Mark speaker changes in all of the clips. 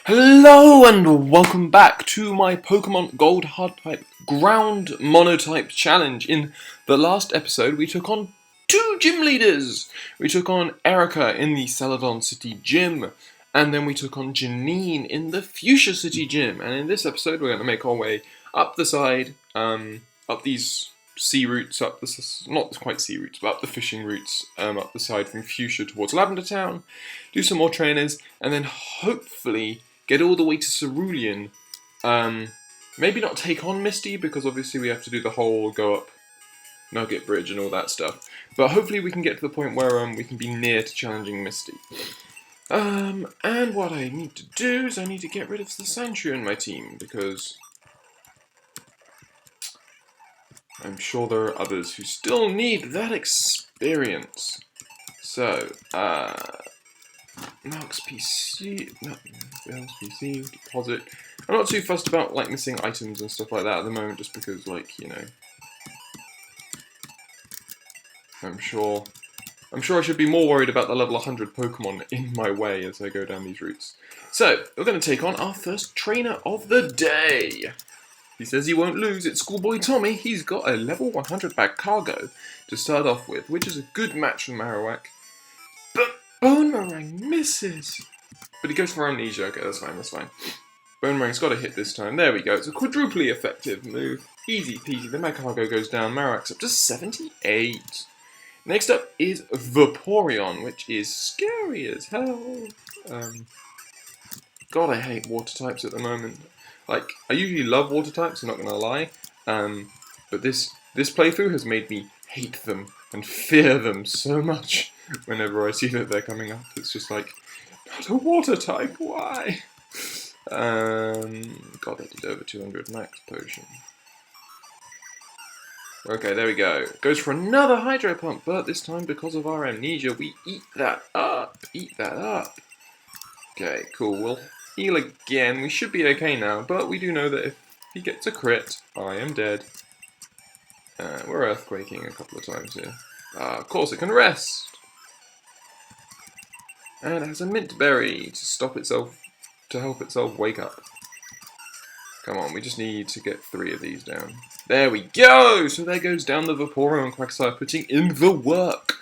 Speaker 1: Hello and welcome back to my Pokemon Gold HardType Ground Monotype Challenge. In the last episode we took on two gym leaders. We took on Erica in the Celadon City Gym, and then we took on Janine in the Fuchsia City Gym. And in this episode we're going to make our way up the side, up these sea routes, not quite sea routes, but up the fishing routes, up the side from Fuchsia towards Lavender Town, do some more trainers, and then hopefully get all the way to Cerulean. Maybe not take on Misty, because obviously we have to do the whole go up Nugget Bridge and all that stuff. But hopefully we can get to the point where we can be near to challenging Misty. And what I need to do is I need to get rid of the Sandshrew in my team, because I'm sure there are others who still need that experience. So, Max PC, deposit. I'm not too fussed about like missing items and stuff like that at the moment, just because, like, you know, I'm sure I should be more worried about the level 100 Pokemon in my way as I go down these routes. So we're going to take on our first trainer of the day. He says he won't lose. It's Schoolboy Tommy. He's got a level 100 bag cargo to start off with, which is a good match for Marowak. But Bonemerang misses. But he goes for Amnesia. Okay, that's fine. Bonemerang's got a hit this time. There we go. It's a quadruply effective move. Easy peasy. The bag cargo goes down. Marowak's up to 78. Next up is Vaporeon, which is scary as hell. God, I hate water types at the moment. Like, I usually love water types, I'm not gonna lie, but this playthrough has made me hate them and fear them so much whenever I see that they're coming up. It's just like, not a water type, why? God, I did over 200 max potion. Okay, there we go. Goes for another Hydro Pump, but this time, because of our amnesia, we eat that up. Okay, cool, we'll heal again. We should be okay now, but we do know that if he gets a crit, I am dead. We're earthquaking a couple of times here. Of course it can rest! And it has a mint berry to help itself wake up. Come on, we just need to get 3 of these down. There we go! So there goes down the Vaporeon and Quagsire, putting in the work.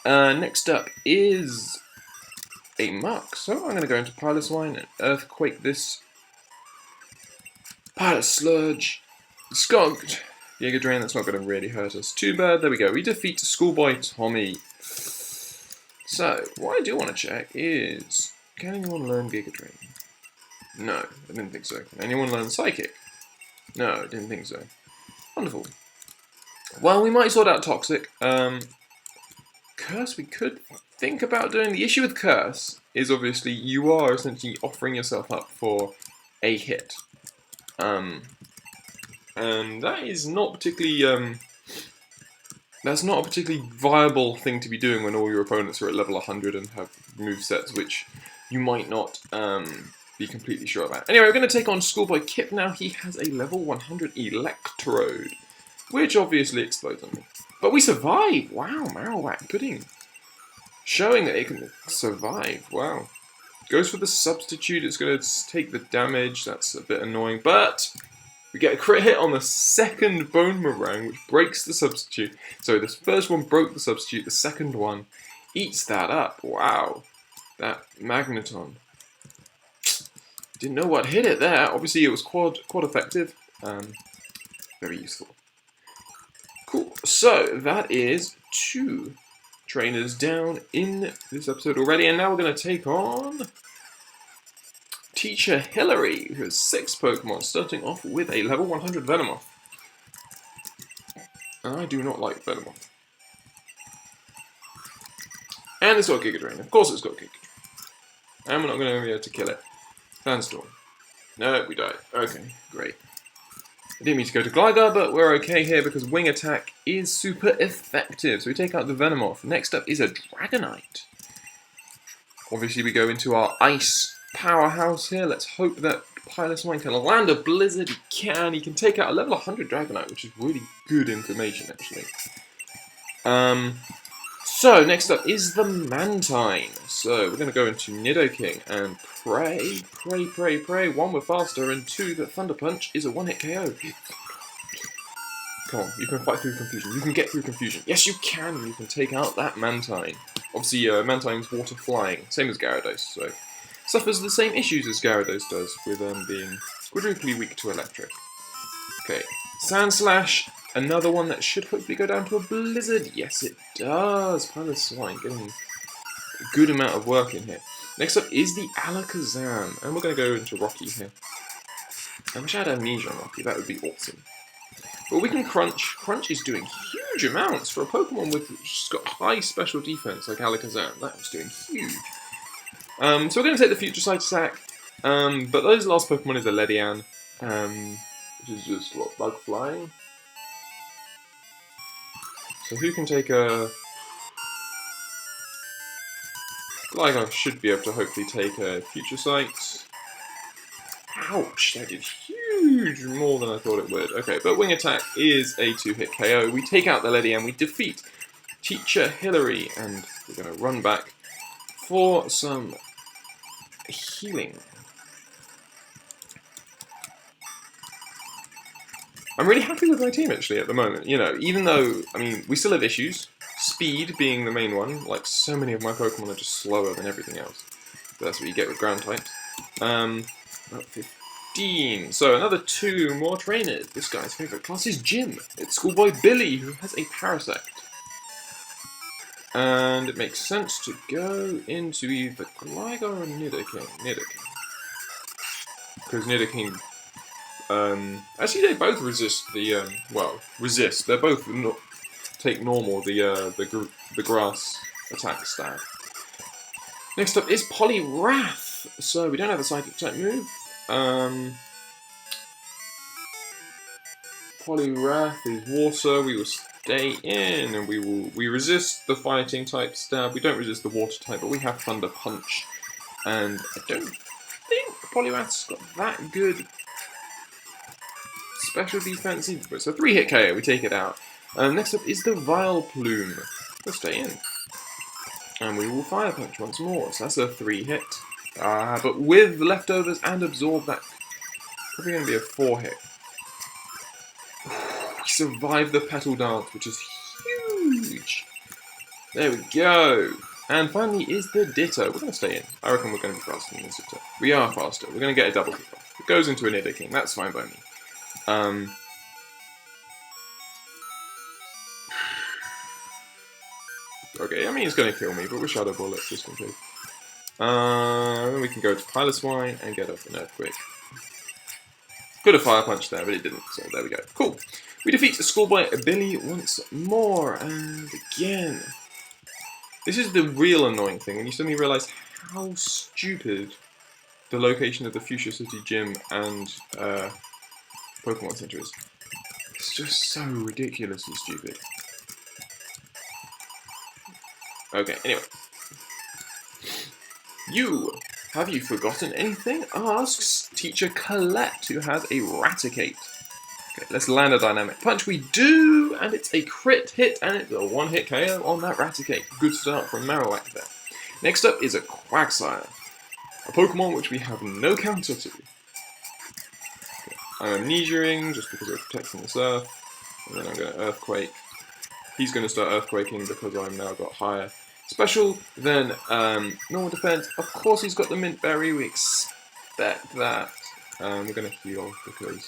Speaker 1: Next up is a Muck. So I'm going to go into Piloswine and Earthquake this. Pilot Sludge. Skunked. Giga Drain, that's not going to really hurt us too bad. There we go. We defeat Schoolboy Tommy. So, what I do want to check is, can anyone learn Giga Drain? No, I didn't think so. Can anyone learn Psychic? No, I didn't think so. Wonderful. Well, we might sort out Toxic. Curse we could think about doing. The issue with Curse is obviously you are essentially offering yourself up for a hit. And that is not particularly that's not a particularly viable thing to be doing when all your opponents are at level 100 and have movesets which you might not be completely sure about. Anyway, we're going to take on Schoolboy Kip now. He has a level 100 Electrode, which obviously explodes on me. But we survive! Wow, Marowak showing that it can survive. Wow. Goes for the substitute. It's going to take the damage. That's a bit annoying. But we get a crit hit on the second Bonemerang, which breaks the substitute. So the first one broke the substitute. The second one eats that up. Wow. That Magneton. Didn't know what hit it there. Obviously it was quad effective. Very useful. Cool. So that is 2 trainers down in this episode already, and now we're going to take on Teacher Hillary, who has 6 Pokemon, starting off with a level 100 Venomoth. And I do not like Venomoth. And it's got Giga Drain. Of course it's got Giga Drain. And we're not going to be able to kill it. Sandstorm. No, we died. Okay, great. I didn't mean to go to Gligar, but we're okay here because Wing Attack is super effective. So we take out the Venomoth. Next up is a Dragonite. Obviously we go into our Ice powerhouse here. Let's hope that Piloswine can land a Blizzard. He can. He can take out a level 100 Dragonite, which is really good information, actually. So, next up is the Mantine. So, we're going to go into Nidoking and pray. One, we're faster, and two, that Thunder Punch is a one-hit KO. Come on, you can fight through confusion. You can get through confusion. Yes, you can. You can take out that Mantine. Obviously, Mantine's water flying, same as Gyarados, so suffers the same issues as Gyarados does with being quadruply weak to electric. Okay, Sandslash, another one that should hopefully go down to a Blizzard. Yes, it does. Piloswine getting a good amount of work in here. Next up is the Alakazam, and we're going to go into Rocky here. I wish I had Amnesia on Rocky, that would be awesome. But we can Crunch. Crunch is doing huge amounts for a Pokemon with just got high special defense like Alakazam. That was doing huge. So we're going to take the Future Sight attack. But those last Pokemon is a Ledian, which is just what, Bug Flying. So who can take a Gligar should be able to hopefully take a Future Sight. Ouch, that did huge more than I thought it would. Okay, but Wing Attack is a 2-hit KO. We take out the Ledian, we defeat Teacher Hillary, and we're going to run back for some healing. I'm really happy with my team actually at the moment, you know, even though, I mean, we still have issues. Speed being the main one, like so many of my Pokemon are just slower than everything else. But that's what you get with ground types. About 15. So another 2 more trainers. This guy's favourite class is Gym. It's Schoolboy Billy who has a Parasect. And it makes sense to go into either Gligar or Nidoking. Because Nidoking, actually they both resist the, resist. They're both take normal, the grass attack stat. Next up is Poliwrath. So we don't have a Psychic type move. Poliwrath is water. We will stay in, and we resist the fighting type stab. We don't resist the water type, but we have Thunder Punch, and I don't think Poliwrath's got that good special defense either. It's a 3-hit KO. We take it out. Next up is the Vileplume. We'll stay in, and we will Fire Punch once more. So that's a 3-hit. But with leftovers and absorb, that probably going to be a 4-hit. We survived the Petal Dance, which is huge. There we go. And finally is the Ditto. We're going to stay in. I reckon we're going to be faster than this Ditto. We are faster. We're going to get a double kick off. It goes into a Nidoking. That's fine by me. Okay, I mean it's going to kill me, but we're Shadow Ball, let's just in case. Then we can go to Piloswine and get up an Earthquake. Could have Fire Punch there, but it didn't, so there we go. Cool. We defeat Schoolboy Billy once more, and again. This is the real annoying thing, when you suddenly realise how stupid the location of the Fuchsia City Gym and Pokemon Center is. It's just so ridiculously stupid. Okay, anyway. Have you forgotten anything? Asks Teacher Colette, who has a Raticate. Okay, let's land a Dynamic Punch. We do, and it's a crit hit, and it's a 1-hit KO on that Raticate. Good start from Marowak there. Next up is a Quagsire, a Pokemon which we have no counter to. Okay, I'm Amnesiaing just because we're protecting this Earth, and then I'm going to Earthquake. He's going to start Earthquaking because I've now got higher special than normal defense. Of course he's got the Mint Berry, we expect that. We're going to heal because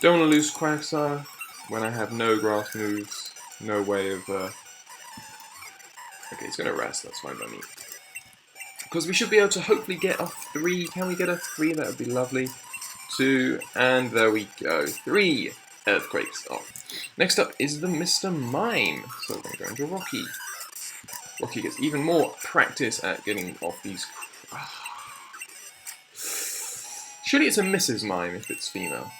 Speaker 1: don't want to lose Quagsire when I have no grass moves, no way of... Okay, he's going to rest, that's fine by me. Because we should be able to hopefully get a 3. Can we get a 3? That would be lovely. 2, and there we go. 3 Earthquakes off. Next up is the Mr. Mime. So we're going to go into Rocky. Rocky gets even more practice at getting off these... Surely it's a Mrs. Mime if it's female.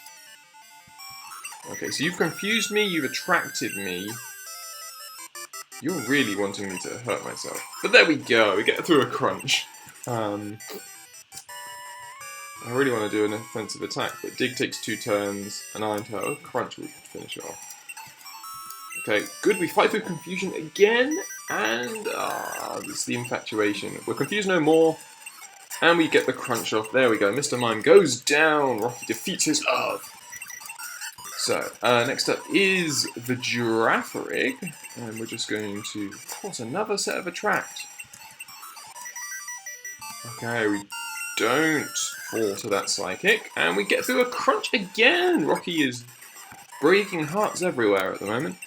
Speaker 1: Okay, so you've confused me, you've attracted me. You're really wanting me to hurt myself. But there we go, we get through a crunch. I really want to do an offensive attack, but Dig takes 2 turns, and Iron Tail, Crunch will finish it off. Okay, good, we fight through confusion again, And, it's the infatuation. We're confused no more. And we get the crunch off. There we go. Mr. Mime goes down. Rocky defeats his love. So, next up is the Giraffe Rig. And we're just going to cross another set of attracts. Okay, we don't fall to that Psychic. And we get through a crunch again. Rocky is breaking hearts everywhere at the moment.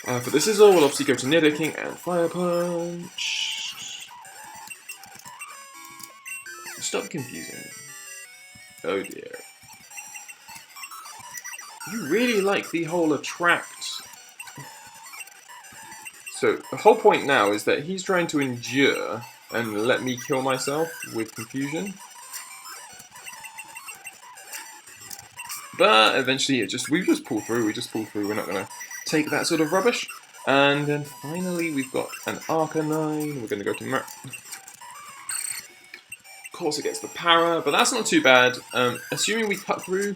Speaker 1: But this is all. We'll obviously go to Nidoking and Fire Punch. Stop confusing me. Oh dear. You really like the whole attract. So, the whole point now is that he's trying to endure and let me kill myself with confusion. But eventually we just pull through, we're not going to take that sort of rubbish. And then finally we've got an Arcanine, we're going to go to Of course it gets the Para, but that's not too bad. Assuming we cut through,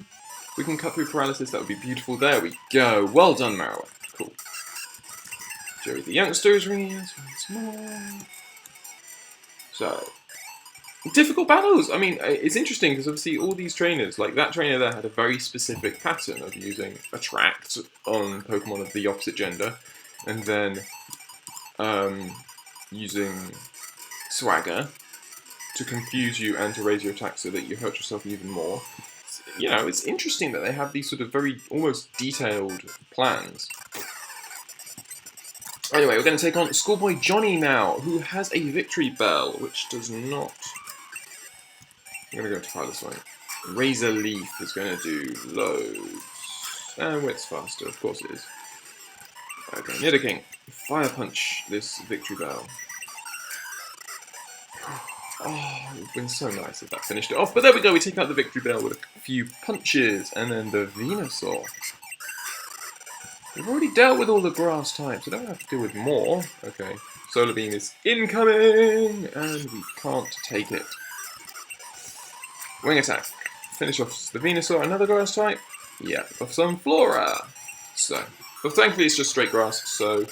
Speaker 1: we can cut through Paralysis, that would be beautiful. There we go, well done Marowak, cool. Joey the Youngster is ringing us once more. So, difficult battles! I mean, it's interesting because obviously all these trainers, like that trainer there had a very specific pattern of using Attract on Pokemon of the opposite gender, and then using Swagger to confuse you and to raise your attack so that you hurt yourself even more. You know, it's interesting that they have these sort of very, almost detailed plans. Anyway, we're going to take on Schoolboy Johnny now, who has a Victory Bell, which does not... I'm going to go to try this one. Razor Leaf is going to do loads. And Wit's faster, of course it is. Okay, Nidoking, Fire Punch this Victory Bell. Oh, it would have been so nice if that finished it off. But there we go, we take out the Victory Bell with a few punches, and then the Venusaur. We've already dealt with all the grass types, I don't have to deal with more. Okay, Solar Beam is incoming, and we can't take it. Wing Attack. Finish off the Venusaur, another grass type. Yeah, of some Flora. So, but thankfully it's just straight grass, so,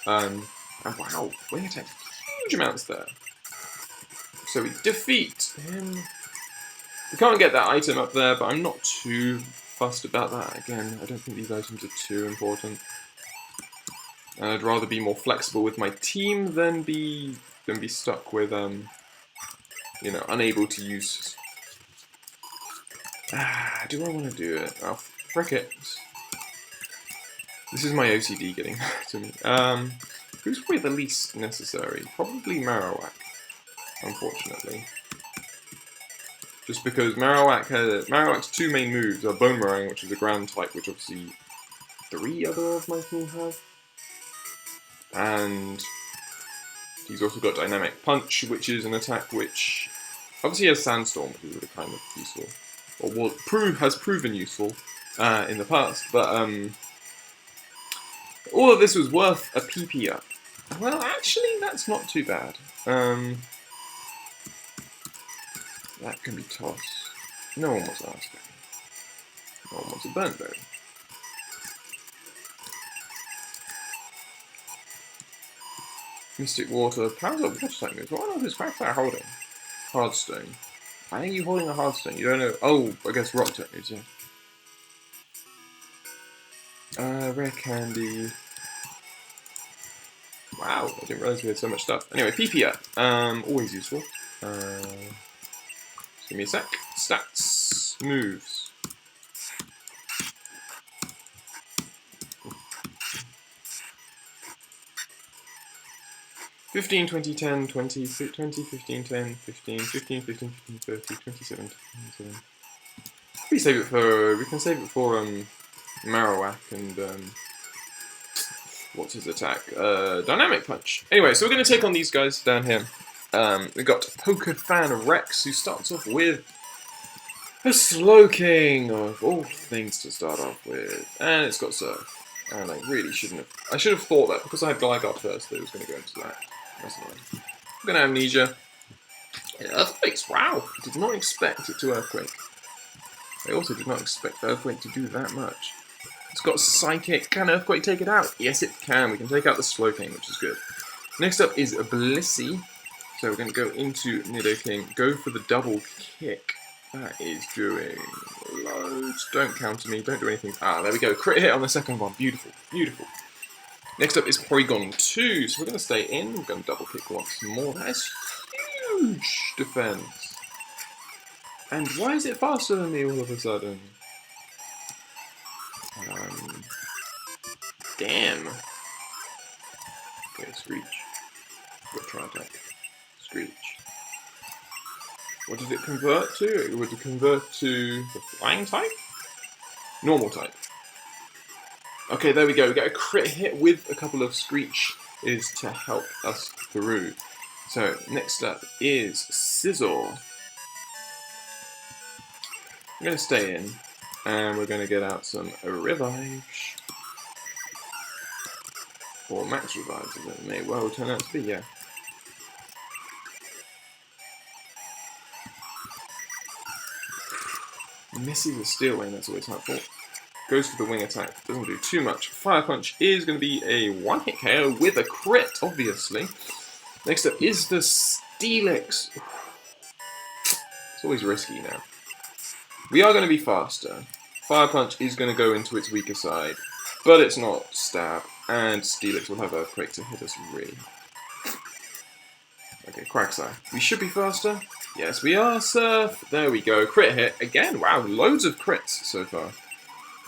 Speaker 1: and wow, Wing Attack, huge amounts there. So we defeat him. We can't get that item up there, but I'm not too fussed about that. Again, I don't think these items are too important. I'd rather be more flexible with my team than be stuck with you know, unable to use. Do I want to do it? Oh, frick it. This is my OCD getting to me. Who's probably the least necessary? Probably Marowak, unfortunately. Just because Marowak's two main moves are Boomerang, which is a ground type, which obviously 3 other of my team have. And he's also got Dynamic Punch, which is an attack which obviously has Sandstorm, which is really kind of useful. Or has proven useful in the past, but all of this was worth a PP up. Well, actually, that's not too bad. That can be tossed. No one wants Arsberry. No one wants a Burnberry. Mystic Water. Powers up water type moves. What are those cracks are holding? Hardstone. I think you're holding a Hardstone. You don't know. Oh, I guess Rock type moves, yeah. Rare Candy. Wow, I didn't realise we had so much stuff. Anyway, PP up. Always useful. Give me a sec. Stats. Moves. $15, 20, 10, 20, 20, 15, 10, 15, 15, 15, 15, 30, 27, 27. We can save it for Marowak and what's his attack? Dynamic Punch. Anyway, so we're going to take on these guys down here. We've got Pokefan Rex, who starts off with a Slowking, of all things to start off with. And it's got Surf. And I really shouldn't have. I should have thought that because I had Gligar first that it was going to go into that. That's annoying. I'm going to Amnesia. Earthquakes, wow! I did not expect it to Earthquake. I also did not expect Earthquake to do that much. It's got Psychic. Can Earthquake take it out? Yes, it can. We can take out the Slowking, which is good. Next up is Blissey. So we're going to go into Nidoking, go for the double kick. That is doing loads. Don't counter me, don't do anything. Ah, there we go. Crit hit on the second one. Beautiful, beautiful. Next up is Porygon 2. So we're going to stay in. We're going to double kick once more. That is huge defense. And why is it faster than me all of a sudden? Damn. Okay, Screech. Got HardType. Screech. What did it convert to? It would convert to the Flying type? Normal type. Okay, there we go. We get a crit hit with a couple of Screech is to help us through. So, next up is Scizor. I'm going to stay in, and we're going to get out some Revives. Or Max Revives, as it may well turn out to be, yeah. Misses a Steel Wing, that's always helpful. Goes for the wing attack, doesn't do too much. Fire Punch is going to be a one-hit KO with a crit, obviously. Next up is the Steelix. It's always risky now. We are going to be faster. Fire Punch is going to go into its weaker side, but it's not Stab, and Steelix will have Earthquake to hit us really hard. Okay, Quagsire. We should be faster. Yes, we are, Surf. There we go. Crit hit. Again, wow, loads of crits so far.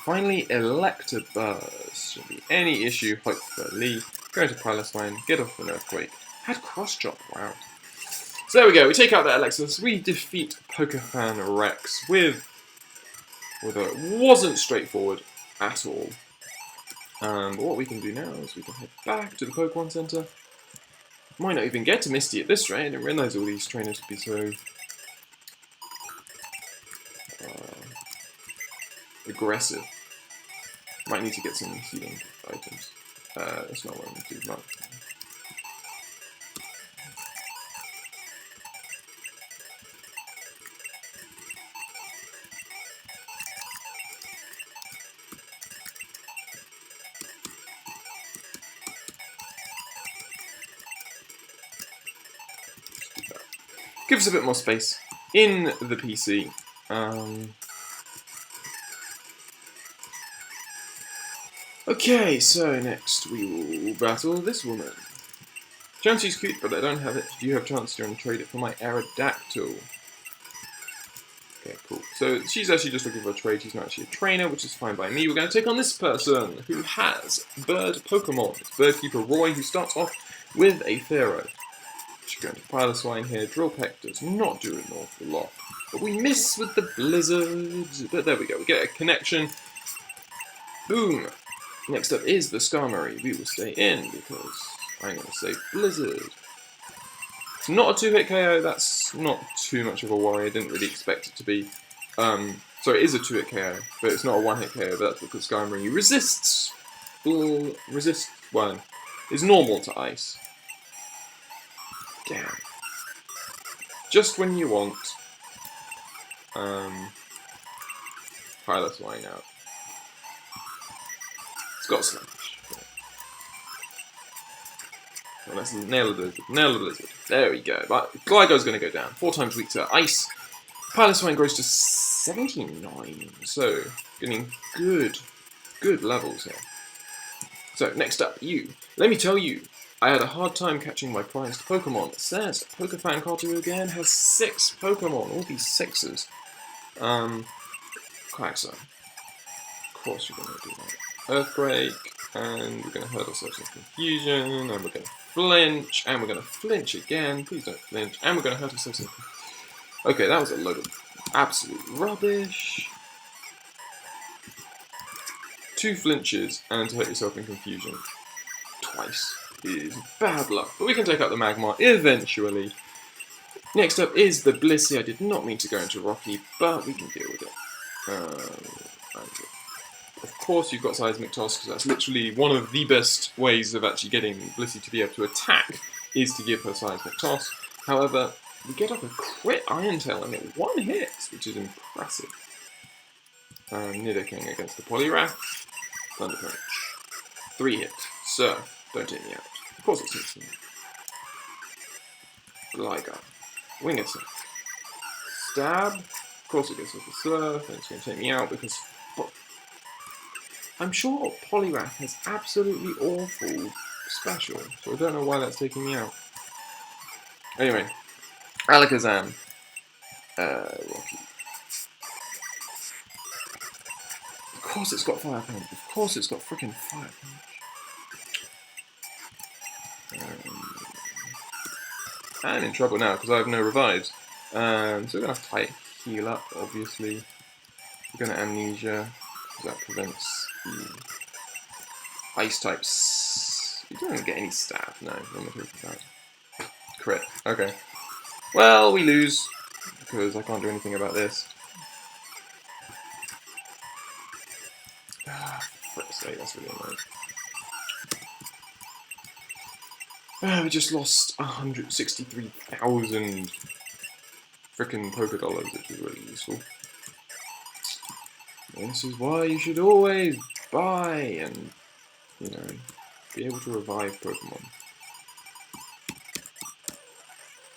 Speaker 1: Finally, Electabuzz. Shouldn't be any issue, hopefully. Go into Piloswine, get off an Earthquake. Had Cross Chop, wow. So there we go, we take out that Alexis. We defeat Pokefan Rex with a wasn't straightforward at all. But what we can do now is we can head back to the Pokemon Center. Might not even get to Misty at this rate. I didn't realise all these trainers would be so aggressive. Might need to get some healing items. That's not what I'm going to do much. Gives us a bit more space in the PC. Okay, so next we will battle this woman. Chancy's cute, but I don't have it. Do you have Chansey and trade it for my Aerodactyl? Okay, cool. So she's actually just looking for a trade. She's not actually a trainer, which is fine by me. We're going to take on this person who has bird Pokemon. It's Birdkeeper Roy, who starts off with a Pharaoh. She's going to Piloswine here. Drill Peck does not do an awful lot. But we miss with the Blizzard. But there we go. We get a connection. Boom. Next up is the Skarmory. We will stay in because I'm going to say Blizzard. It's not a 2-hit KO. That's not too much of a worry. I didn't really expect it to be. So it is a 2-hit KO, but it's not a 1-hit KO. But that's because Skarmory resists. Is normal to ice. Damn. Just when you want Piloswine out. It's got Slash. Well, let's nail the Blizzard. Nail the Blizzard. There we go. But Gligo's going to go down. 4 times weak to ice. Piloswine grows to 79. So, getting good levels here. So, next up, you. Let me tell you, I had a hard time catching my prized Pokemon. It says Pokefan Carter again has 6 Pokemon, all these 6s. Quagsire. Of course you're going to do that. Earthquake, and we're going to hurt ourselves in confusion, and we're going to flinch, and we're going to flinch again. Please don't flinch, and we're going to hurt ourselves in confusion. Okay, that was a load of absolute rubbish. 2 flinches, and to hurt yourself in confusion twice is bad luck, but we can take out the Magmar eventually. Next up is the Blissey. I did not mean to go into Rocky, but we can deal with it. Of course you've got Seismic Toss, because that's literally one of the best ways of actually getting Blissey to be able to attack, is to give her Seismic Toss. However, we get off a crit Iron Tail and it 1 hit, which is impressive. Nidoking against the Poliwrath. Thunder Punch. 3 hit. Sir, don't take me out. Of course it takes me out. Gligar. Wing attack. Stab. Of course it gets up the Surf, and it's going to take me out because... I'm sure Poliwrath has absolutely awful special, so I don't know why that's taking me out. Anyway, Alakazam. Rocky. Of course it's got Fire Punch. Of course it's got freaking Fire Punch. I'm in trouble now because I have no revives. So we're going to have to heal up, obviously. We're going to Amnesia, because that prevents the Ice types. You don't get any stab, no. What am I talking about? Crit. Okay. Well, we lose, because I can't do anything about this. Frick's sake, that's really annoying. We just lost 163,000 frickin' Poké Dollars, which is really useful. This is why you should always buy and, you know, be able to revive Pokemon.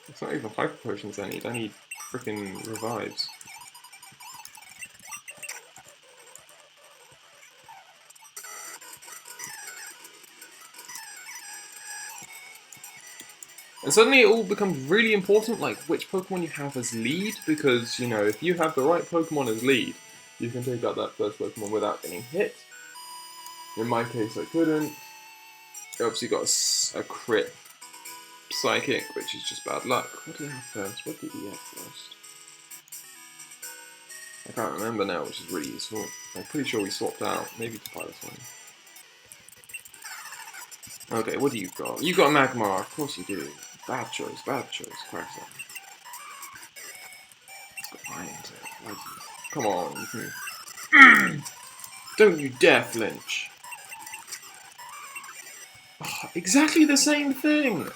Speaker 1: It's not even Hyper Potions I need frickin' revives. And suddenly it all becomes really important, like which Pokemon you have as lead, because, you know, if you have the right Pokemon as lead, you can take out that first Pokemon without getting hit. In my case, I couldn't. I obviously got a crit Psychic, which is just bad luck. What did he have first? What did he have first? I can't remember now, which is really useful. I'm pretty sure we swapped out. Maybe to Pilot one. Okay, what do you got? You got a Magmar, of course you do. Bad choice, bad choice. Cracks up. Got Iron Tail. Come on, you can... Don't you dare flinch. Oh, exactly the same thing!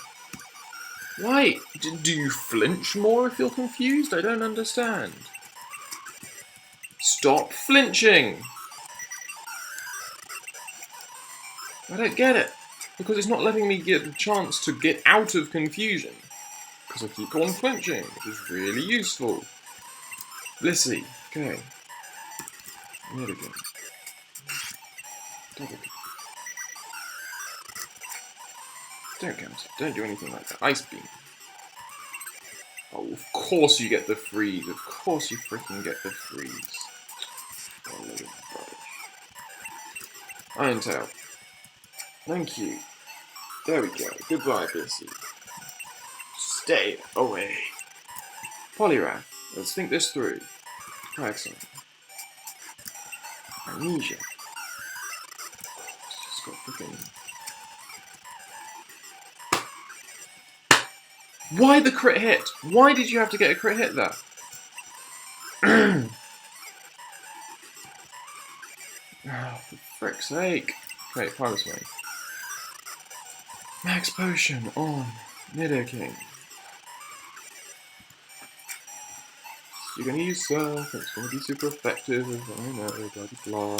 Speaker 1: Why? Do you flinch more if you're confused? I don't understand. Stop flinching! I don't get it. Because it's not letting me get the chance to get out of confusion. Because I keep on flinching, which is really useful. Blissey. Okay. There we go. Double kick. Don't counter. Don't do anything like that. Ice Beam. Oh, of course you get the freeze. Of course you freaking get the freeze. Oh, load of rubbish. Iron Tail. Thank you. There we go. Goodbye, Blissey. Stay away. Poliwrath. Let's think this through. Excellent. Amnesia. It's just got freaking... Why the crit hit? Why did you have to get a crit hit there? Oh, for frick's sake. Okay, Pilot Swing. Max Potion on Nidoking. You're gonna use Surf, it's gonna be super effective, I know, blah blah blah.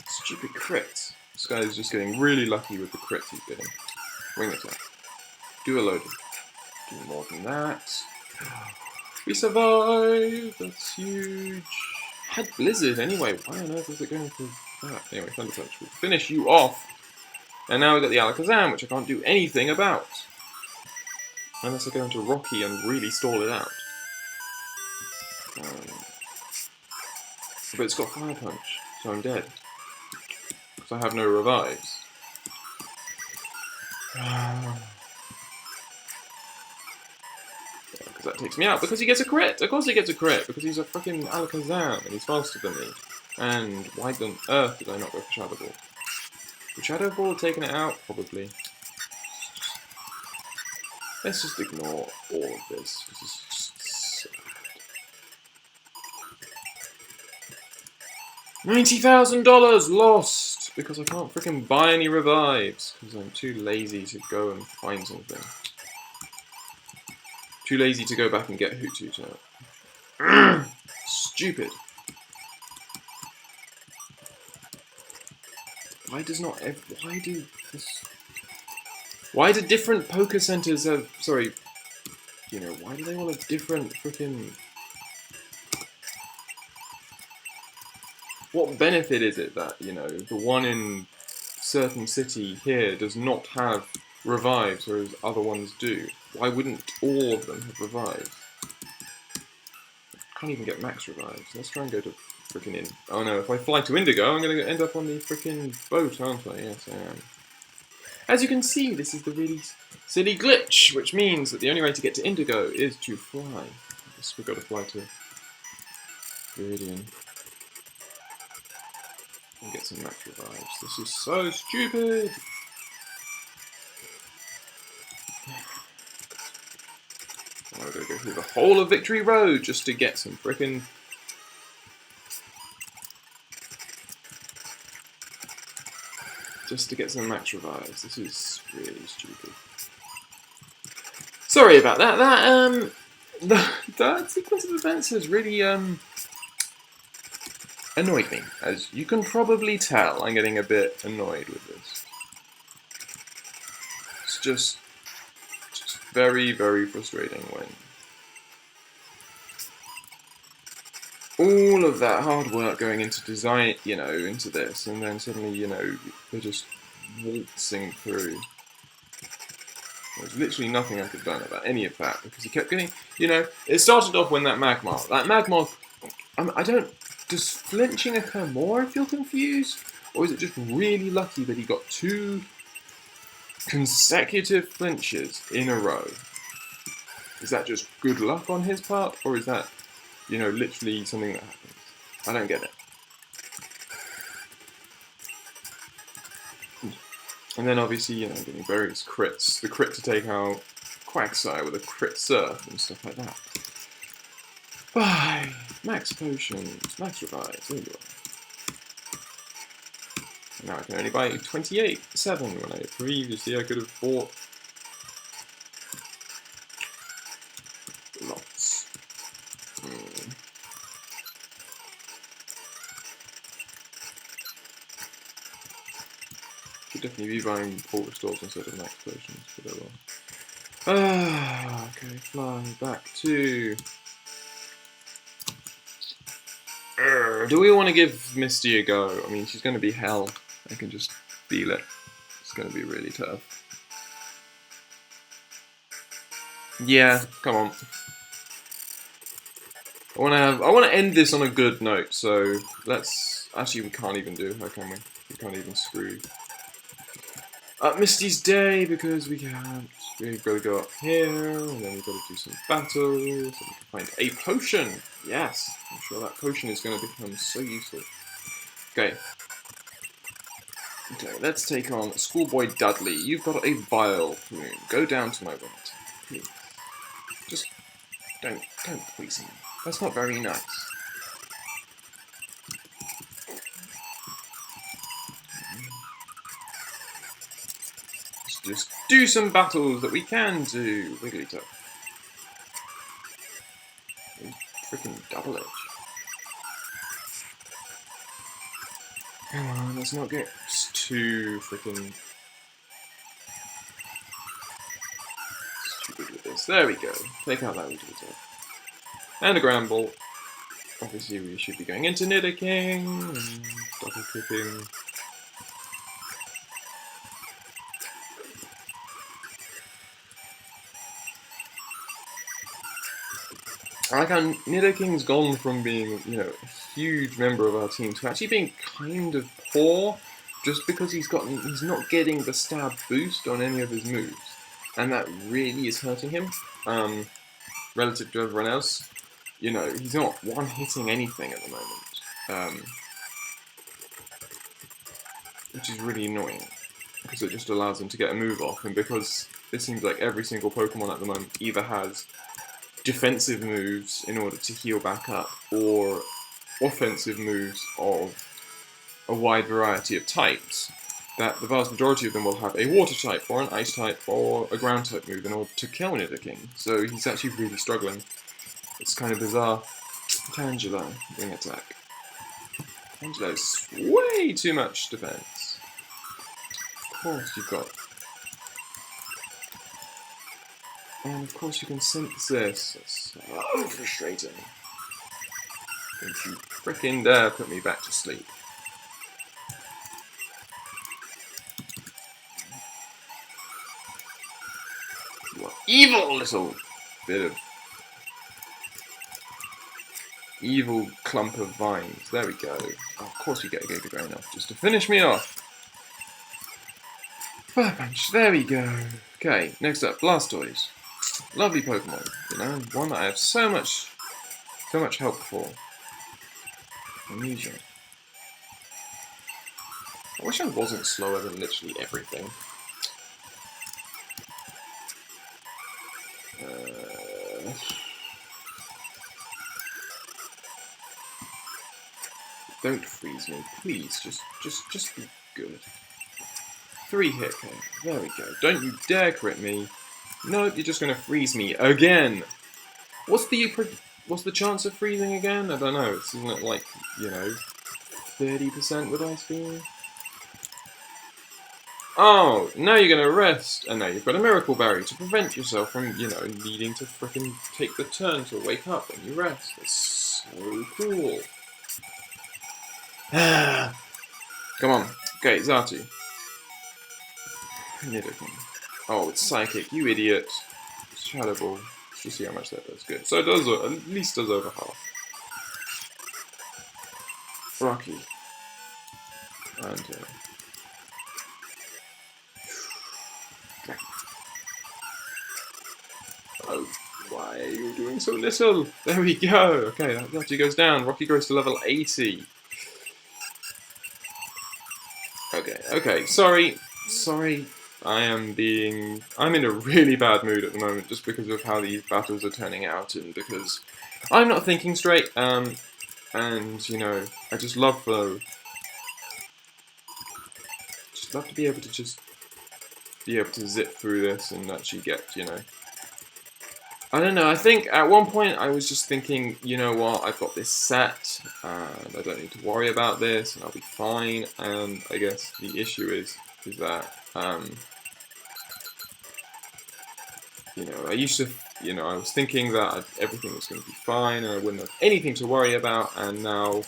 Speaker 1: Stupid crit. This guy is just getting really lucky with the crits he's getting. Wing attack. Do a loading. Do more than that. We survived! That's huge. Had Blizzard anyway. Why on earth is it going for that? Anyway, Thunder Punch will finish you off. And now we've got the Alakazam, which I can't do anything about. Unless I go into Rocky and really stall it out. But it's got Fire Punch, so I'm dead. Because I have no revives. Because that takes me out. Because he gets a crit! Of course he gets a crit! Because he's a freaking Alakazam and he's faster than me. And why on earth did I not go for Shadow Ball? Would Shadow Ball have taken it out? Probably. Let's just ignore all of this. This is just sad. $90,000 lost! Because I can't freaking buy any revives. Because I'm too lazy to go and find something. Too lazy to go back and get Hootsuit out. Stupid. Why does not why do different poker centers have, sorry, you know, why do they all have different freaking, what benefit is it that, you know, the one in certain city here does not have revives, whereas other ones do? Why wouldn't all of them have revives? Can't even get max revives. Let's try and go to freaking in. Oh no, if I fly to Indigo, I'm going to end up on the freaking boat, aren't I? Yes, I am. As you can see, this is the really silly glitch, which means that the only way to get to Indigo is to fly. I guess we've got to fly to Viridian and get some max revives. This is so stupid! I'm going to go through the whole of Victory Road just to get some frickin' just to get some max revives. This is really stupid. Sorry about that. That sequence of events has really annoyed me. As you can probably tell, I'm getting a bit annoyed with this. It's just very, very frustrating when all of that hard work going into design, you know, into this, and then suddenly, you know, they're just waltzing through. There's literally nothing I could have done about any of that, because he kept getting, you know, it started off when that Magmar, I don't, does flinching occur more if you're confused? Or is it just really lucky that he got 2 consecutive flinches in a row? Is that just good luck on his part, or is that, you know, literally something that happens? I don't get it. And then obviously, you know, getting various crits. The crit to take out Quagsire with a crit surf and stuff like that. Bye! Max potions, max revives, there you are. And now I can only buy 28.7 when I previously I could have bought lots. Should definitely be buying full restores instead of max potions, but oh well. Okay, fly back to... do we want to give Misty a go? I mean, she's going to be hell. I can just feel it. It's going to be really tough. Yeah, come on. I want to end this on a good note, so let's... Actually, we can't even do her, can we? We can't even screw up Misty's day, because we can't. We've got to go up here, and then we've got to do some battles, and we can find a potion. Yes, I'm sure that potion is going to become so useful. Okay. Okay, let's take on Schoolboy Dudley. You've got a vile plume. Go down to my right, please. Just don't poison me. That's not very nice. Let's just do some battles that we can do. Wigglytuff. Freaking double edge. Come on, let's not get too freaking stupid with this. There we go. Take out that Wigglytuff. And a Ground Bolt. Obviously we should be going into Nidoking and double kicking. I like how Nidoking's gone from being, you know, a huge member of our team to actually being kind of poor, just because he's not getting the stab boost on any of his moves, and that really is hurting him, relative to everyone else. You know, he's not one-hitting anything at the moment, which is really annoying, because it just allows him to get a move off, and because it seems like every single Pokemon at the moment either has defensive moves in order to heal back up, or offensive moves of a wide variety of types, that the vast majority of them will have a water type, or an ice type, or a ground type move in order to kill Nidoking. So he's actually really struggling. It's kind of bizarre. Tangela, wing attack. Tangela is way too much defense. course you've got. And of course you can sense this. It's so frustrating. Don't you frickin' dare put me back to sleep. You are evil little bit of evil clump of vines. There we go. Oh, of course you get a Giga Drain off just to finish me off. Fire Punch. There we go. Okay, next up, Blastoise. Lovely Pokemon, you know, one that I have so much help for. Amnesia. I wish I wasn't slower than literally everything. Don't freeze me, please. Just be good. 3 hit KO. There we go. Don't you dare crit me. Nope, you're just gonna freeze me again. What's the chance of freezing again? I don't know. Isn't it like, you know, 30% with Ice Beam? Oh, now you're gonna rest, and now you've got a Miracle Berry to prevent yourself from, you know, needing to frickin' take the turn to wake up when you rest. It's so cool. Come on. Okay, Zatu. Nidoking. Oh, it's Psychic, you idiot. Shadow Ball. Let's just see how much that does. Good. So it does, at least does over half. Rocky. And, oh, why are you doing so little? There we go. Okay, that actually goes down. Rocky goes to level 80. Okay, sorry. I'm in a really bad mood at the moment just because of how these battles are turning out and because I'm not thinking straight, and, you know, I just love to be able to zip through this and actually get, you know, I don't know, I think at one point I was just thinking, you know what, I've got this set, and I don't need to worry about this, and I'll be fine, and I guess the issue is that, you know, I was thinking that everything was going to be fine, and I wouldn't have anything to worry about, and now,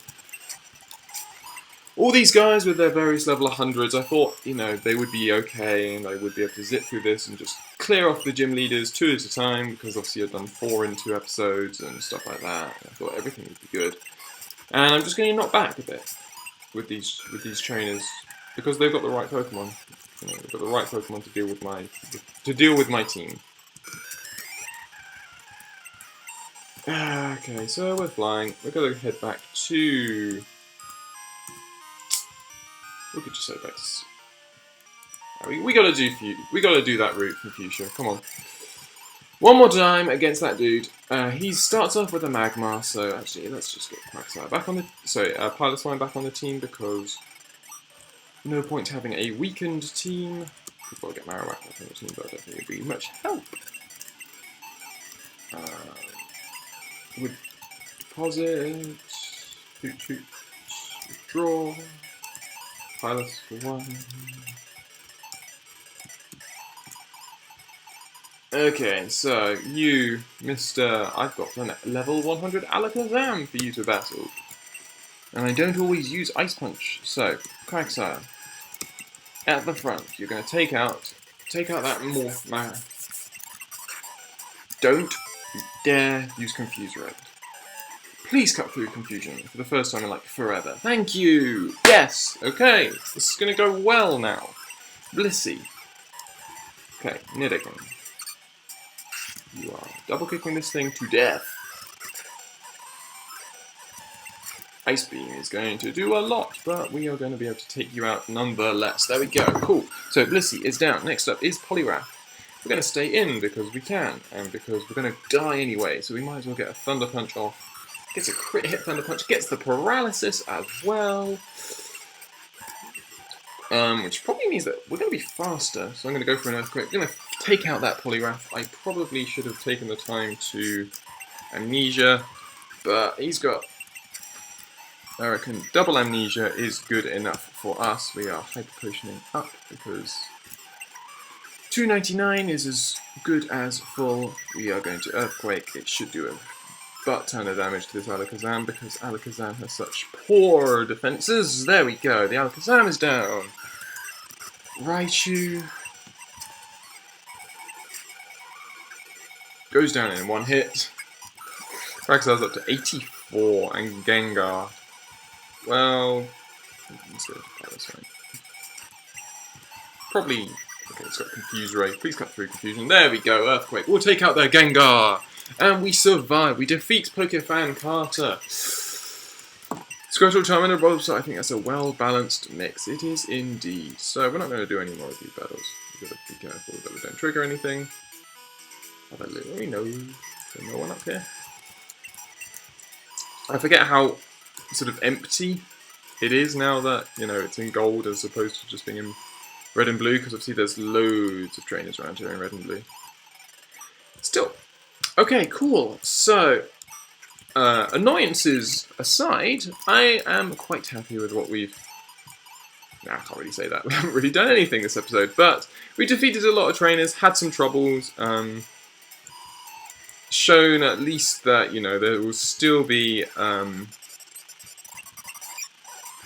Speaker 1: all these guys with their various level 100s, I thought, you know, they would be okay, and I would be able to zip through this and just clear off the gym leaders 2 at a time, because obviously I've done 4 in 2 episodes and stuff like that. I thought everything would be good. And I'm just going to knock back a bit with these trainers, because they've got the right Pokemon. You know, they've got the right Pokemon to deal with my team. Okay, so we're flying. We're going to head back to... We could just head back to... We gotta do that route from Fuchsia. Come on. One more time against that dude. He starts off with a Magmar, so actually let's just get Quagsire back on the... Sorry, Pilotwine back on the team because... No point having a weakened team. We've got to get Marowak back on the team, but I don't think it'd be much help. Would deposit... Shoot. Draw... Pilot for 1. Okay, so you, Mr. I've got a level 100 Alakazam for you to battle. And I don't always use Ice Punch, so Quagsire. At the front, you're going to take out that Morph Man. Don't you dare use Confuse Red. Please cut through confusion for the first time in like forever. Thank you! Yes! Okay, this is gonna go well now. Blissey. Okay, Nidoking. You are double kicking this thing to death. Ice Beam is going to do a lot, but we are going to be able to take you out nonetheless. There we go, cool. So Blissey is down. Next up is Poliwrath. We're going to stay in because we can, and because we're going to die anyway, so we might as well get a Thunder Punch off. Gets a crit hit Thunder Punch, gets the paralysis as well. Which probably means that we're going to be faster, so I'm going to go for an Earthquake. I'm going to take out that Poliwrath. I probably should have taken the time to Amnesia, but he's got, I reckon, double Amnesia is good enough for us. We are Hyper Potioning up because 299 is as good as full. We are going to Earthquake. It should do a butt ton of damage to this Alakazam because Alakazam has such poor defenses. There we go. The Alakazam is down. Raichu goes down in one hit. Raxar's up to 84 and Gengar. Well, that's fine. Probably. Okay, it's got Confuse Ray. Please cut through confusion. There we go. Earthquake. We'll take out their Gengar. And we survive. We defeat Pokefan Carter. Squirtle, Charmander, Bulbasaur. I think that's a well-balanced mix. It is indeed. So we're not going to do any more of these battles. We've got to be careful that we don't trigger anything. Have a little nose. There's no one up here. I forget how sort of empty it is now that, you know, it's in gold as opposed to just being in red and blue, because obviously there's loads of trainers around here in red and blue. Still. Okay, cool. So, annoyances aside, I am quite happy with what we've... Nah, I can't really say that. We haven't really done anything this episode, but we defeated a lot of trainers, had some troubles, shown at least that, you know, there will still be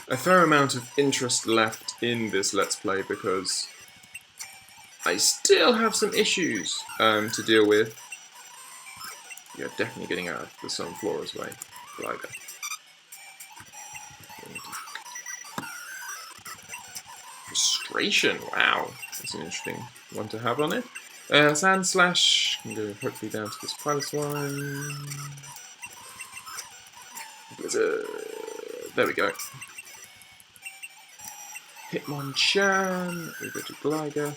Speaker 1: a fair amount of interest left in this Let's Play, because I still have some issues to deal with. Yeah, definitely getting out of the Sunflora's way. Glider. Frustration, wow. That's an interesting one to have on it. Sand Slash, can go hopefully down to this Piloswine. Blizzard. There we go. Hitmonchan, we go to Glider.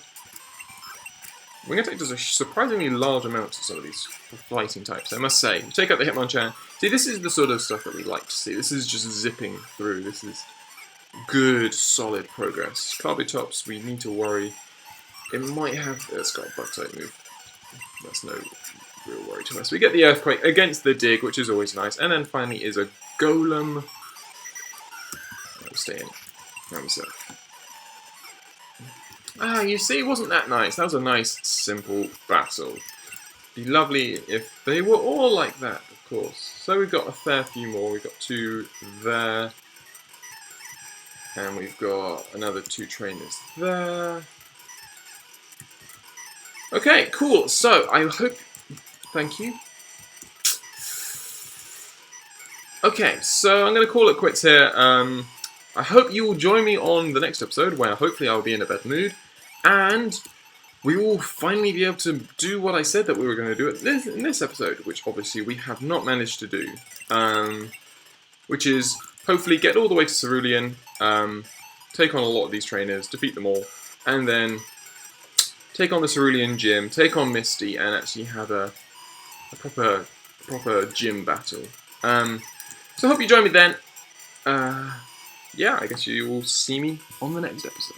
Speaker 1: Wing Attack does a surprisingly large amount to some of these fighting types, I must say. Take out the Hitmonchan. See, this is the sort of stuff that we like to see. This is just zipping through. This is good, solid progress. Kabutops, we need to worry. It might have... It's got a bug type move. That's no real worry to us. We get the Earthquake against the Dig, which is always nice. And then finally is a Golem. I'm staying. Ah, you see, wasn't that nice? That was a nice, simple battle. Be lovely if they were all like that, of course. So we've got a fair few more. We've got 2 there. And we've got another 2 trainers there. Okay, cool. So, I hope... Thank you. Okay, so I'm going to call it quits here. I hope you will join me on the next episode, where hopefully I'll be in a better mood, and we will finally be able to do what I said that we were going to do in this episode, which obviously we have not managed to do, which is hopefully get all the way to Cerulean, take on a lot of these trainers, defeat them all, and then take on the Cerulean gym, take on Misty, and actually have a proper gym battle. So I hope you join me then. Yeah, I guess you will see me on the next episode.